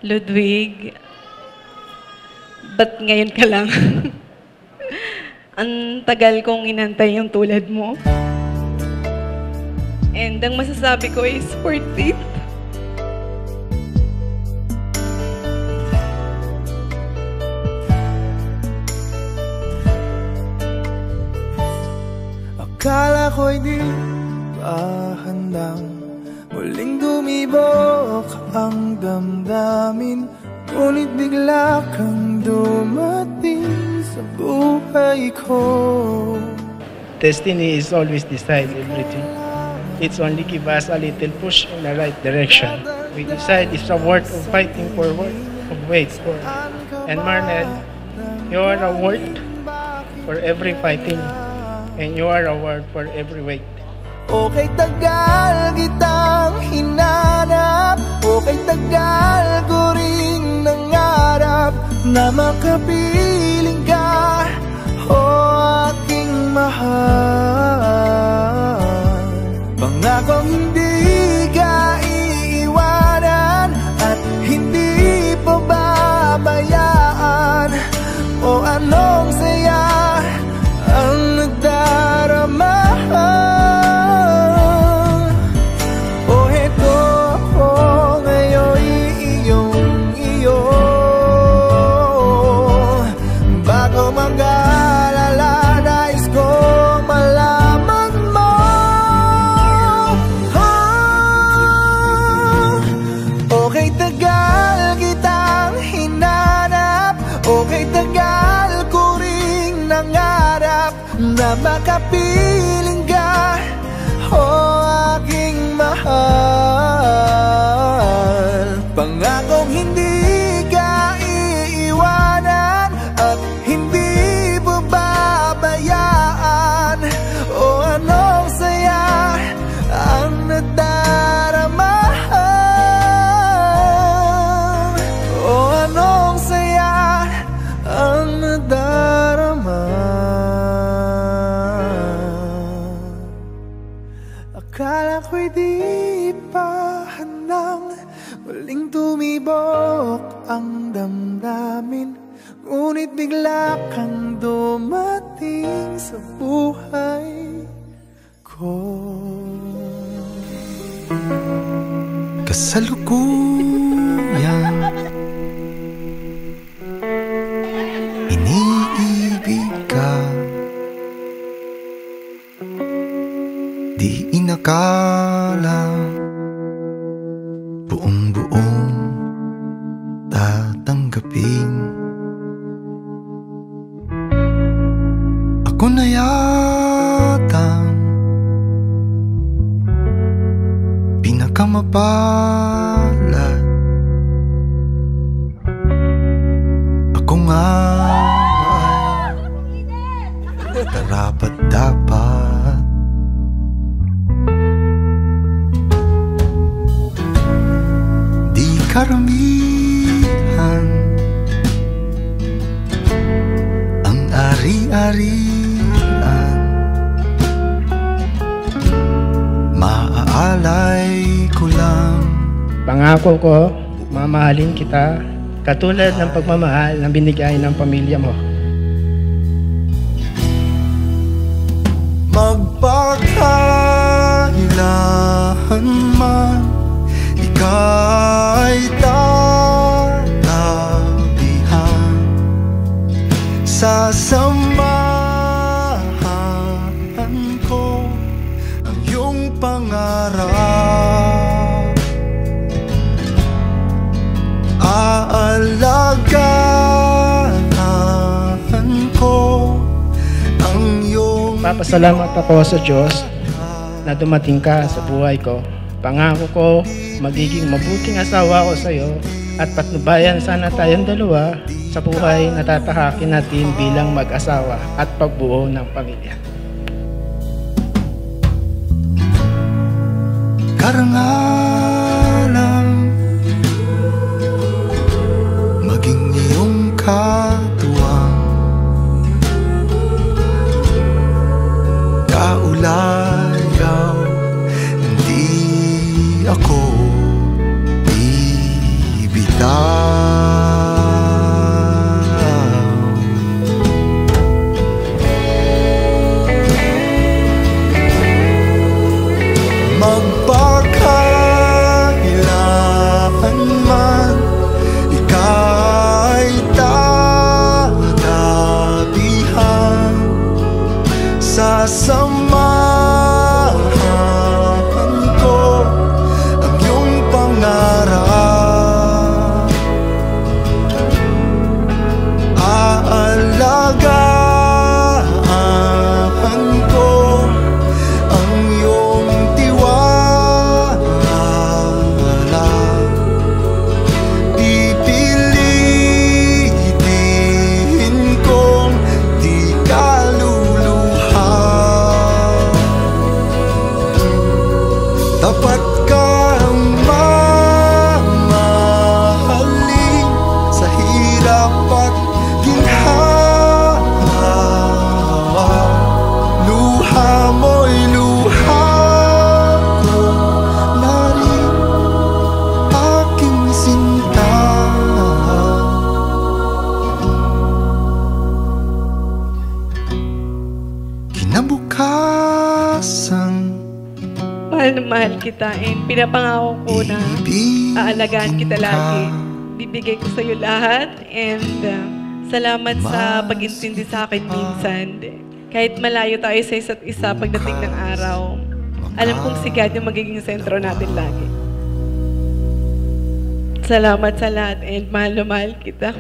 Ludwig, ba't ngayon ka lang? Ang tagal kong inantay yung tulad mo. And ang masasabi ko is worth it. Akala ko'y di ba handang muling dumibok ang damdamin, ngunit bigla kang dumating sa buhay ko. Destiny is always decide everything. It's only give us a little push in the right direction. We decide it's a worth of fighting for, worth of wait for. And Marnel, you are a worth for every fighting. And you are a word for every wait. Okay, tagal kitang hinanap, okay, tagal ko rin nangarap na makapiling ka, o aking mahal. Pangakong hindi ka iiwanan at hindi pa babayaan, o anong saya ang nagdarama. O heto ako ngayon iyong-iyo, bago mag-alala nais kong malaman mo. Okay, tagal kitang hinanap, okay, tagal ko ring nangarap na makapiling ka, o aking mahal. Pangakong hindi ka iiwanan at hindi babayaan, o anong saya ang nadarama, o anong saya ang nadarama. Akala ko'y di pa handang muling tumibok ang damdamin, ngunit bigla kang dumating sa buhay ko. Kasalukuyan iniibig ka, di inakala buong-buong tatanggapin. Ako na yatang pinakamapalad. Ako nga ay karapat-dapat. Karamihan ang ari-arian, maaalay ko lang. Pangako ko, mamahalin kita katulad ng pagmamahal na binigay ng pamilya mo. Magpakailanman man ika'y tatabihan, sasamahan ko ang iyong pangarap. Aalagaan ko ang iyong... Papasalamat ako sa Diyos na dumating ka sa buhay ko. Pangako ko, magiging mabuting asawa ko sa iyo at patnubayan sana tayong dalawa sa buhay na tatahakin natin bilang mag-asawa at pagbuo ng pamilya. Karangalan maging iyong katuwang, kaulayaw, hindi ako bibitaw. kita and pinapangako ko na aalagaan kita lagi. Bibigay ko sa'yo lahat and salamat sa pag-intindi sa akin minsan. Kahit malayo tayo sa isa't isa pagdating ng araw, alam kong si God yung magiging sentro natin lagi. Salamat sa lahat and mahal na mahal kita.